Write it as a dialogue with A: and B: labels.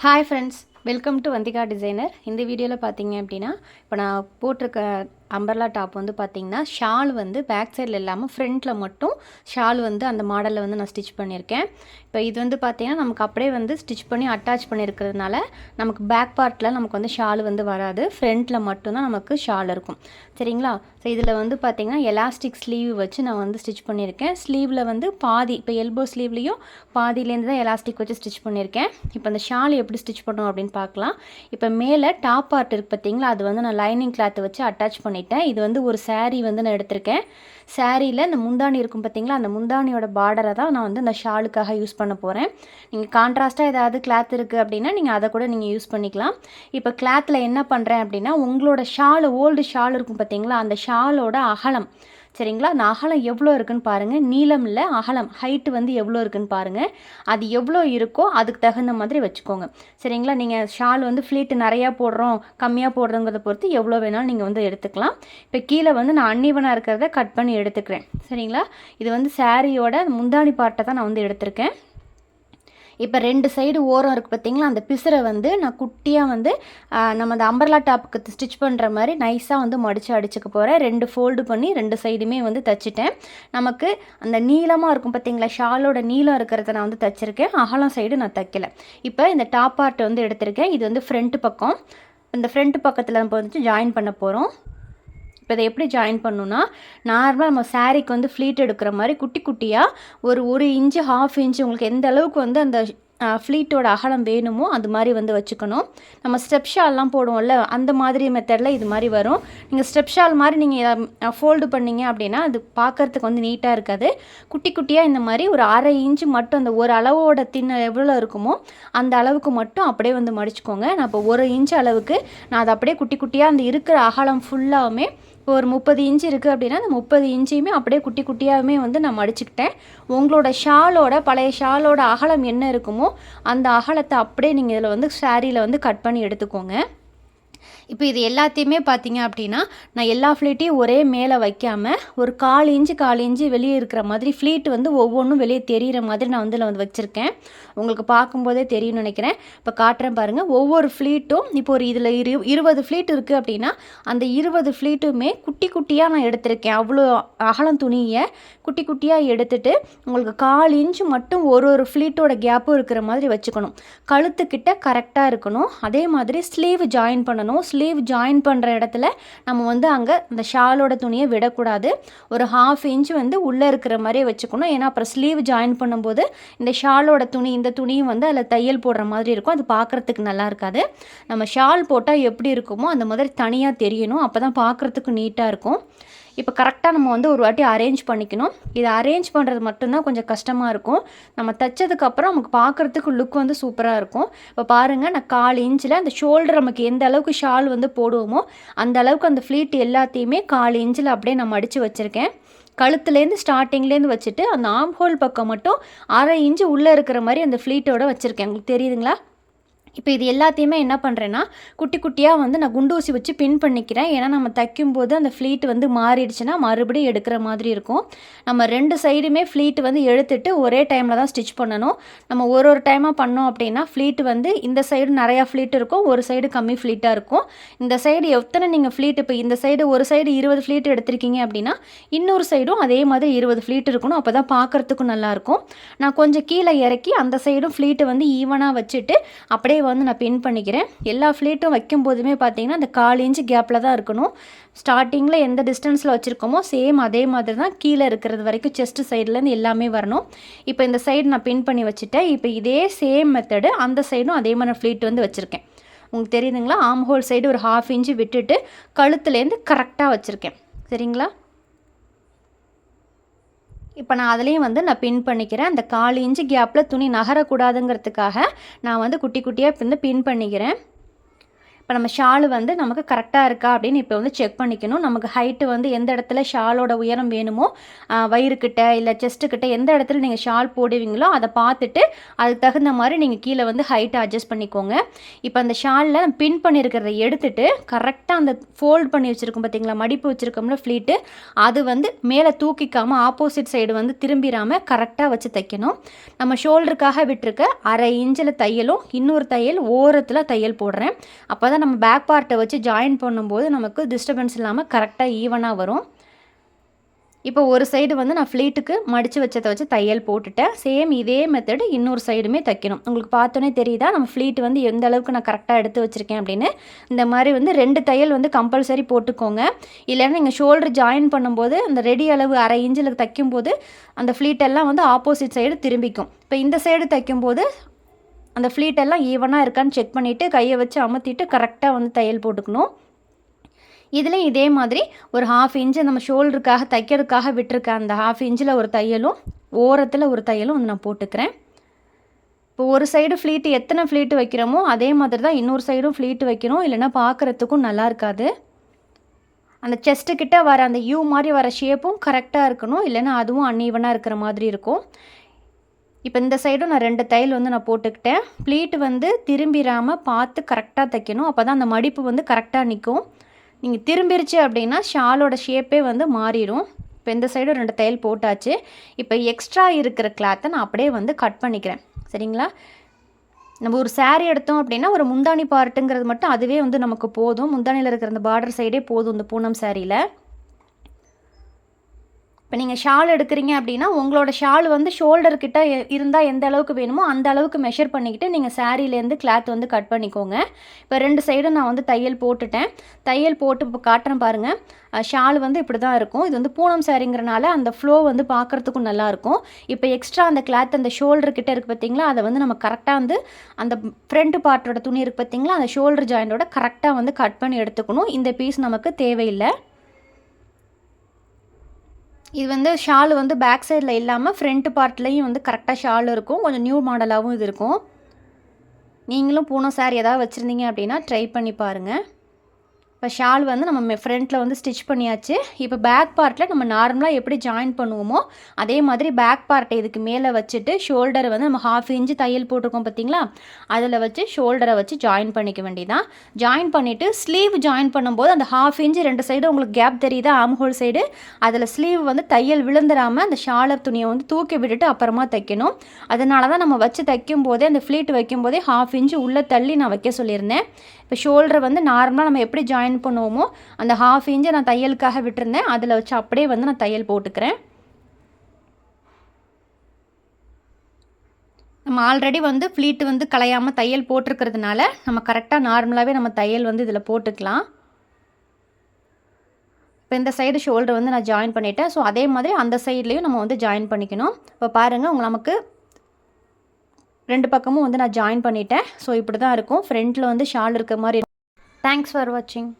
A: Hi friends, welcome to Vanthika designer. இந்த வீடியோவில் பார்த்தீங்க அப்படின்னா, இப்போ நான் போட்டிருக்க அம்பர்லா டாப் வந்து பார்த்திங்கன்னா, ஷால் வந்து பேக் சைடில் இல்லாமல் ஃப்ரண்ட்டில் மட்டும் ஷால் வந்து அந்த மாடலில் வந்து நான் ஸ்டிச் பண்ணியிருக்கேன். இப்போ இது வந்து பார்த்திங்கன்னா நமக்கு அப்படியே வந்து ஸ்டிச் பண்ணி அட்டாச் பண்ணியிருக்கிறதுனால நமக்கு பேக் பார்ட்டில் நமக்கு வந்து ஷால் வந்து வராது, ஃப்ரண்ட்டில் மட்டும்தான் நமக்கு ஷால் இருக்கும். சரிங்களா? ஸோ இதில் வந்து பார்த்திங்கன்னா எலாஸ்டிக் ஸ்லீவ் வச்சு நான் வந்து ஸ்டிச் பண்ணியிருக்கேன். ஸ்லீவில் வந்து பாதி, இப்போ எல்போ ஸ்லீவ்லேயும் பாதியிலேருந்து தான் எலாஸ்டிக் வச்சு ஸ்டிச் பண்ணியிருக்கேன். இப்போ அந்த ஷால் எப்படி ஸ்டிச் பண்ணணும் அப்படின்னு பார்க்கலாம். இப்போ மேலே டாப் பார்ட் இருக்குது பார்த்திங்களா, அது வந்து நான் லைனிங் கிளாத்தை வச்சு அட்டாச் பண்ணிட்டேன். இது வந்து ஒரு saree வந்து நான் எடுத்திருக்கேன். சாரியில் இந்த முந்தானி இருக்கும் பார்த்திங்களா, அந்த முந்தானியோட பார்டரை தான் நான் வந்து அந்த ஷாலுக்காக யூஸ் பண்ண போகிறேன். நீங்கள் கான்ட்ராஸ்ட்டாக ஏதாவது கிளாத் இருக்குது அப்படின்னா நீங்கள் அதை கூட நீங்கள் யூஸ் பண்ணிக்கலாம். இப்போ கிளாத்தில் என்ன பண்ணுறேன் அப்படின்னா, உங்களோட ஷால் ஓல்டு ஷால் இருக்கும் பார்த்திங்களா, அந்த ஷாலோட அகலம், சரிங்களா, அந்த அகலம் எவ்வளோ இருக்குன்னு பாருங்கள். நீளம் இல்லை, அகலம், ஹைட்டு வந்து எவ்வளோ இருக்குன்னு பாருங்கள். அது எவ்வளோ இருக்கோ அதுக்கு தகுந்த மாதிரி வச்சுக்கோங்க. சரிங்களா? நீங்கள் ஷால் வந்து ஃப்ளீட்டு நிறையா போடுறோம் கம்மியாக போடுறோங்கிறத பொறுத்து எவ்வளோ வேணாலும் நீங்கள் வந்து எடுத்துக்கலாம். இப்போ கீழே வந்து நான் அன்னிவனாக இருக்கிறத கட் பண்ணி எடுத்துக்கிறேன். சரிங்களா? இது வந்து சாரியோட முந்தானி பார்ட்டை தான் நான் வந்து எடுத்திருக்கேன். இப்போ ரெண்டு சைடு ஓரம் இருக்குது பார்த்திங்களா, அந்த பிசுரை வந்து நான் குட்டியாக வந்து நம்ம அந்த அம்பர்லா டாப்புக்கு ஸ்டிச் பண்ணுற மாதிரி நைஸாக வந்து மடித்து அடிச்சுக்க போகிறேன். ரெண்டு ஃபோல்டு பண்ணி ரெண்டு சைடுமே வந்து தைச்சிட்டேன். நமக்கு அந்த நீளமாக இருக்கும் பார்த்திங்களா, ஷாலோட நீளம் இருக்கிறத நான் வந்து தைச்சிருக்கேன், அகலம் சைடு நான் தைக்கல. இப்போ இந்த டாப் பார்ட் வந்து எடுத்திருக்கேன். இது வந்து ஃப்ரண்ட் பக்கம். இந்த ஃப்ரண்ட் பக்கத்தில் நம்ம வந்து ஜாயின் பண்ண போகிறோம். இப்போ இதை எப்படி ஜாயின் பண்ணணுன்னா, நார்மலாக நம்ம சாரீக்கு வந்து ஃப்ளீட் எடுக்கிற மாதிரி குட்டி குட்டியாக ஒரு இன்ச்சு 1/2 இன்ச்சு உங்களுக்கு எந்த அளவுக்கு வந்து அந்த ஃப்ளீட்டோட அகலம் வேணுமோ அது மாதிரி வந்து வச்சுக்கணும். நம்ம ஸ்டெப் ஷால்லாம் போடுவோம்ல, அந்த மாதிரி மெத்தடில் இது மாதிரி வரும். நீங்கள் ஸ்டெப் ஷால் மாதிரி நீங்கள் ஃபோல்டு பண்ணிங்க அப்படின்னா அது பார்க்குறதுக்கு வந்து நீட்டாக இருக்காது. குட்டி குட்டியாக இந்த மாதிரி ஒரு 1/2 இன்ச்சு மட்டும் அந்த ஒரு அளவோட தின்ன எவ்வளோ இருக்குமோ அந்த அளவுக்கு மட்டும் அப்படியே வந்து மடிச்சுக்கோங்க. நான் இப்போ 1 இன்ச்சு அளவுக்கு நான் அதை அப்படியே குட்டி குட்டியாக அந்த இருக்கிற அகலம் ஃபுல்லாகவுமே, இப்போ ஒரு 30 இன்ச்சு இருக்குது அப்படின்னா அந்த 30 இன்ச்சையுமே அப்படியே குட்டி குட்டியாகவே வந்து நான் மடிச்சுக்கிட்டேன். உங்களோட ஷாலோட பழைய ஷாலோட அகலம் என்ன இருக்குமோ அந்த அகலத்தை அப்படியே நீங்கள் இதில் வந்து சாரியில் வந்து கட் பண்ணி எடுத்துக்கோங்க. இப்போ இது எல்லாத்தையுமே பார்த்தீங்க அப்படின்னா நான் எல்லா ஃப்ளீட்டையும் ஒரே மேலே வைக்காமல் ஒரு 1/4 இன்ச்சு வெளியே இருக்கிற மாதிரி ஃப்ளீட் வந்து ஒவ்வொன்றும் வெளியே தெரிகிற மாதிரி நான் வந்து வச்சுருக்கேன். உங்களுக்கு பார்க்கும்போதே தெரியும்னு நினைக்கிறேன். இப்போ காட்டுறேன் பாருங்கள். ஒவ்வொரு ஃப்ளீட்டும் இப்போ ஒரு இதில் 20 ஃப்ளீட் இருக்குது அப்படின்னா அந்த 20 ஃப்ளீட்டுமே குட்டி குட்டியாக நான் எடுத்திருக்கேன். அவ்வளோ அகலம் துணியை குட்டி குட்டியாக எடுத்துகிட்டு உங்களுக்கு 1/4 இன்ச்சு மட்டும் ஒரு ஃப்ளீட்டோட கேப்பும் இருக்கிற மாதிரி வச்சுக்கணும். கழுத்துக்கிட்ட கரெக்டாக இருக்கணும். அதே மாதிரி ஸ்லீவ் ஜாயின் பண்ணணும். ஸ்லீவ் ஜாயின் பண்ணுற இடத்துல நம்ம வந்து அங்கே இந்த ஷாலோட துணியை விடக்கூடாது. ஒரு 1/2 இன்ச்சு வந்து உள்ளே இருக்கிற மாதிரியே வச்சுக்கணும். ஏன்னா அப்புறம் ஸ்லீவ் ஜாயின் பண்ணும்போது இந்த ஷாலோட துணி, இந்த துணியும் வந்து அதில் தையல் போடுற மாதிரி இருக்கும். அது பார்க்குறதுக்கு நல்லா இருக்காது. நம்ம ஷால் போட்டால் எப்படி இருக்குமோ அந்த மாதிரி தனியாக தெரியணும். அப்போ தான் பார்க்குறதுக்கு நீட்டாக இருக்கும். இப்போ கரெக்டாக நம்ம வந்து ஒரு வாட்டி அரேஞ்ச் பண்ணிக்கணும். இதை அரேஞ்ச் பண்ணுறது மட்டும்தான் கொஞ்சம் கஷ்டமாக இருக்கும். நம்ம தைச்சதுக்கப்புறம் நமக்கு பார்க்குறதுக்கு லுக் வந்து சூப்பராக இருக்கும். இப்போ பாருங்கள், நான் 1/4 இன்ச்சில் அந்த ஷோல்டர் நமக்கு எந்த அளவுக்கு ஷால் வந்து போடுவோமோ அந்த அளவுக்கு அந்த ஃப்ளீட் எல்லாத்தையுமே 1/4 இன்ச்சில் அப்படியே நான் மடித்து வச்சுருக்கேன். கழுத்துலேருந்து ஸ்டார்டிங்லேருந்து வச்சுட்டு அந்த ஆம் ஹோல் பக்கம் மட்டும் 1/2 இன்ச்சு உள்ளே இருக்கிற மாதிரி அந்த ஃப்ளீட்டோட வச்சுருக்கேன். உங்களுக்கு தெரியுதுங்களா? இப்போ இது எல்லாத்தையுமே என்ன பண்ணுறேன்னா குட்டி குட்டியாக வந்து நான் குண்டூசி வச்சு பின் பண்ணிக்கிறேன். ஏன்னா நம்ம தைக்கும்போது அந்த ஃப்ளீட் வந்து மாறிடுச்சுன்னா மறுபடியும் எடுக்கிற மாதிரி இருக்கும். நம்ம 2 சைடுமே ஃப்ளீட் வந்து எடுத்துட்டு ஒரே டைமில் தான் ஸ்டிச் பண்ணணும். நம்ம ஒரு டைமாக பண்ணோம் அப்படின்னா ஃப்ளீட் வந்து இந்த சைடு நிறையா ஃப்ளீட் இருக்கும், ஒரு சைடு கம்மி ஃப்ளீட்டாக இருக்கும். இந்த சைடு எத்தனை நீங்கள் ஃப்ளீட், இப்போ இந்த சைடு ஒரு சைடு 20 ஃப்ளீட் எடுத்திருக்கீங்க அப்படின்னா இன்னொரு சைடும் அதே மாதிரி 20 ஃப்ளீட் இருக்கணும். அப்போ தான் பார்க்குறதுக்கும் நல்லாயிருக்கும். நான் கொஞ்சம் கீழே இறக்கி அந்த சைடும் ஃப்ளீட்டை வந்து ஈவனாக வச்சுட்டு அப்படியே வந்து நான் பின் பண்ணிக்கிறேன். எல்லா ஃப்ளீட்டும் வைக்கும் போதுமே பார்த்தீங்கன்னா அந்த 1/4 இன்ச்சு கேப்பில் தான் இருக்கணும். ஸ்டார்டிங்கில் எந்த டிஸ்டன்ஸில் வச்சுருக்கோமோ சேம் அதே மாதிரி தான் கீழே இருக்கிறது வரைக்கும் செஸ்ட் சைட்லேருந்து எல்லாமே வரணும். இப்போ இந்த சைடு நான் பின் பண்ணி வச்சுட்டேன். இப்போ இதே சேம் மெத்தடு அந்த சைடும் அதே மாதிரி ஃப்ளீட் வந்து வச்சுருக்கேன். உங்களுக்கு தெரியுதுங்களா? ஆம் ஹோல் சைடு ஒரு 1/2 இன்ச்சு விட்டுட்டு கழுத்துலேருந்து கரெக்டாக வச்சுருக்கேன். சரிங்களா? இப்போ நான் அதுலேயும் வந்து நான் பின் பண்ணிக்கிறேன். அந்த 1/4 இன்ச்சு கேப்பில் துணி நகரக்கூடாதுங்கிறதுக்காக நான் வந்து குட்டி குட்டியாக வந்து பின் பண்ணிக்கிறேன். இப்போ நம்ம ஷாலு வந்து நமக்கு கரெக்டாக இருக்கா அப்படின்னு இப்போ வந்து செக் பண்ணிக்கணும். நமக்கு ஹைட்டு வந்து எந்த இடத்துல ஷாலோட உயரம் வேணுமோ, வயிறுக்கிட்ட இல்லை செஸ்ட்டுக்கிட்ட எந்த இடத்துல நீங்கள் ஷால் போடுவீங்களோ அதை பார்த்துட்டு அதுக்கு தகுந்த மாதிரி நீங்கள் கீழே வந்து ஹைட்டை அட்ஜஸ்ட் பண்ணிக்கோங்க. இப்போ அந்த ஷாலில் பின் பண்ணியிருக்கிறத எடுத்துகிட்டு கரெக்டாக அந்த ஃபோல்ட் பண்ணி வச்சுருக்கோம் பார்த்தீங்களா, மடிப்பு வச்சுருக்கோம்ல ஃப்ளீட்டு, அது வந்து மேலே தூக்கிக்காமல் ஆப்போசிட் சைடு வந்து திரும்பிடாமல் கரெக்டாக வச்சு தைக்கணும். நம்ம ஷோல்டருக்காக விட்டுருக்க 1/2 இன்ச்சில் தையலும் இன்னொரு தையல் ஓரத்தில் தையல் போடுறேன். அப்போ தான் நம்ம பேக் பார்ட்டை வச்சு ஜாயின் பண்ணும்போது நமக்கு டிஸ்டர்பன்ஸ் இல்லாமல் கரெக்டாக ஈவனாக வரும். இப்போ ஒரு சைடு வந்து நான் ஃப்ளீட்டுக்கு மடித்து வச்சதை வச்சு தையல் போட்டுட்டேன். சேம் இதே மெத்தடு இன்னொரு சைடுமே தைக்கணும். உங்களுக்கு பார்த்தோன்னே தெரியுதா நம்ம ஃப்ளீட் வந்து எந்த அளவுக்கு நான் கரெக்டாக எடுத்து வச்சுருக்கேன் அப்படின்னு. இந்த மாதிரி வந்து 2 தையல் வந்து கம்பல்சரி போட்டுக்கோங்க. இல்லைன்னா நீங்கள் ஷோல்டர் ஜாயின் பண்ணும்போது அந்த ரெடி அளவு 1/2 இன்ச்சில் தைக்கும்போது அந்த ஃப்ளீட்டெல்லாம் வந்து ஆப்போசிட் சைடு திரும்பிக்கும். இப்போ இந்த சைடு தைக்கும்போது அந்த ஃப்ளீட்டெல்லாம் ஈவனாக இருக்கான்னு செக் பண்ணிவிட்டு கையை வச்சு அமர்த்திட்டு கரெக்டாக வந்து தையல் போட்டுக்கணும். இதுலேயும் இதே மாதிரி ஒரு 1/2 இன்ச்சு நம்ம ஷோல்டருக்காக தைக்கிறதுக்காக விட்டுருக்க அந்த 1/2 இன்ச்சில் ஒரு தையலும் ஓரத்தில் ஒரு தையலும் வந்து நான் போட்டுக்கிறேன். இப்போ ஒரு சைடு ஃப்ளீட்டு எத்தனை ஃப்ளீட்டு வைக்கிறோமோ அதே மாதிரி தான் இன்னொரு சைடும் ஃப்ளீட்டு வைக்கணும். இல்லைன்னா பார்க்குறதுக்கும் நல்லா இருக்காது. அந்த செஸ்ட்டுக்கிட்ட வர அந்த யூ மாதிரி வர ஷேப்பும் கரெக்டாக இருக்கணும். இல்லைன்னா அதுவும் அன்ஈவனாக இருக்கிற மாதிரி இருக்கும். இப்போ இந்த சைடும் நான் 2 தையல் வந்து நான் போட்டுக்கிட்டேன். ஃப்ளீட்டு வந்து திரும்பிடாமல் பார்த்து கரெக்டாக தைக்கணும். அப்போ தான் அந்த மடிப்பு வந்து கரெக்டாக நிற்கும். நீங்கள் திரும்பிருச்சு அப்படின்னா ஷாலோட ஷேப்பே வந்து மாறிடும். இப்போ இந்த சைடு 2 தையல் போட்டாச்சு. இப்போ எக்ஸ்ட்ரா இருக்கிற கிளாத்தை நான் அப்படியே வந்து கட் பண்ணிக்கிறேன். சரிங்களா? நம்ம ஒரு சாரீ எடுத்தோம் அப்படின்னா ஒரு முந்தானி பார்ட்டுங்கிறது மட்டும் அதுவே வந்து நமக்கு போதும். முந்தானியில் இருக்கிற அந்த பார்டர் சைடே போதும் இந்த பூனம் சாரியில். இப்போ நீங்கள் ஷால் எடுக்கிறீங்க அப்படின்னா உங்களோட ஷால் வந்து ஷோல்டர்கிட்ட இருந்தால் எந்த அளவுக்கு வேணுமோ அந்த அளவுக்கு மெஷர் பண்ணிக்கிட்டு நீங்கள் சாரீலேருந்து கிளாத் வந்து கட் பண்ணிக்கோங்க. இப்போ 2 சைடும் நான் வந்து தையல் போட்டுட்டேன். தையல் போட்டு இப்போ காட்டுறேன் பாருங்கள். ஷால் வந்து இப்படி தான் இருக்கும். இது வந்து பூனம் சாரிங்கிறனால அந்த ஃப்ளோ வந்து பார்க்குறதுக்கும் நல்லாயிருக்கும். இப்போ எக்ஸ்ட்ரா அந்த கிளாத் அந்த ஷோல்டர்கிட்ட இருக்குது பார்த்தீங்களா, அதை வந்து நம்ம கரெக்டாக வந்து அந்த ஃப்ரண்ட் பார்ட்டோட துணி இருக்குது பார்த்தீங்களா, அந்த ஷோல்டர் ஜாயிண்டோட கரெக்டாக வந்து கட் பண்ணி எடுத்துக்கணும். இந்த பீஸ் நமக்கு தேவையில்லை. இது வந்து ஷால் வந்து பேக் சைடில் இல்லாமல் ஃப்ரண்ட் பார்ட்லேயும் வந்து கரெக்டாக ஷால் இருக்கும். கொஞ்சம் நியூ மாடலாகவும் இது இருக்கும். நீங்களும் பூனம் சாரி ஏதாவது வச்சுருந்தீங்க அப்படின்னா ட்ரை பண்ணி பாருங்கள். இப்போ ஷால் வந்து நம்ம ஃப்ரண்ட்டில் வந்து ஸ்டிச் பண்ணியாச்சு. இப்போ பேக் பார்ட்டில் நம்ம நார்மலாக எப்படி ஜாயின் பண்ணுவோமோ அதே மாதிரி பேக் பார்ட்டை இதுக்கு மேலே வச்சுட்டு ஷோல்டரை வந்து நம்ம 1/2 இன்ச்சு தையல் போட்டிருக்கோம் பார்த்தீங்களா, அதில் வச்சு ஷோல்டரை வச்சு ஜாயின் பண்ணிக்க வேண்டியதான். ஜாயின் பண்ணிவிட்டு ஸ்லீவ் ஜாயின் பண்ணும்போது அந்த 1/2 இன்ச்சு 2 சைடு உங்களுக்கு கேப் தெரியுதா, ஆம்ஹோல் சைடு, அதில் ஸ்லீவ் வந்து தையல் விழுந்துடாமல் அந்த ஷாலர் துணியை வந்து தூக்கி விட்டுட்டு அப்புறமா தைக்கணும். அதனால தான் நம்ம வச்சு தைக்கும் போதே அந்த ஃப்ளீட் வைக்கும் போதே 1/2 இன்ச்சு உள்ளே தள்ளி நான் வைக்க சொல்லியிருந்தேன். இப்போ ஷோல்டரை வந்து நார்மலாக நம்ம எப்படி ஜாயின் பண்ணுவோமோ அந்த 1/2 இன்ச்சு நான் தையலுக்காக விட்டுருந்தேன், அதில் வச்சு அப்படியே வந்து நான் தையல் போட்டுக்கிறேன். நம்ம ஆல்ரெடி வந்து ஃப்ளீட் வந்து கலையாமல் தையல் போட்டிருக்கிறதுனால நம்ம கரெக்டாக நார்மலாகவே நம்ம தையல் வந்து இதில் போட்டுக்கலாம். இப்போ இந்த சைடு ஷோல்டர் வந்து நான் ஜாயின் பண்ணிட்டேன். ஸோ அதே மாதிரி அந்த சைட்லேயும் நம்ம வந்து ஜாயின் பண்ணிக்கணும். இப்போ பாருங்கள், நமக்கு 2 பக்கமும் வந்து நான் ஜாயின் பண்ணிட்டேன். ஸோ இப்படி தான் இருக்கும். ஃப்ரண்ட்டில் வந்து ஷால் இருக்க மாதிரி. தேங்க்ஸ் ஃபார் வாட்சிங்.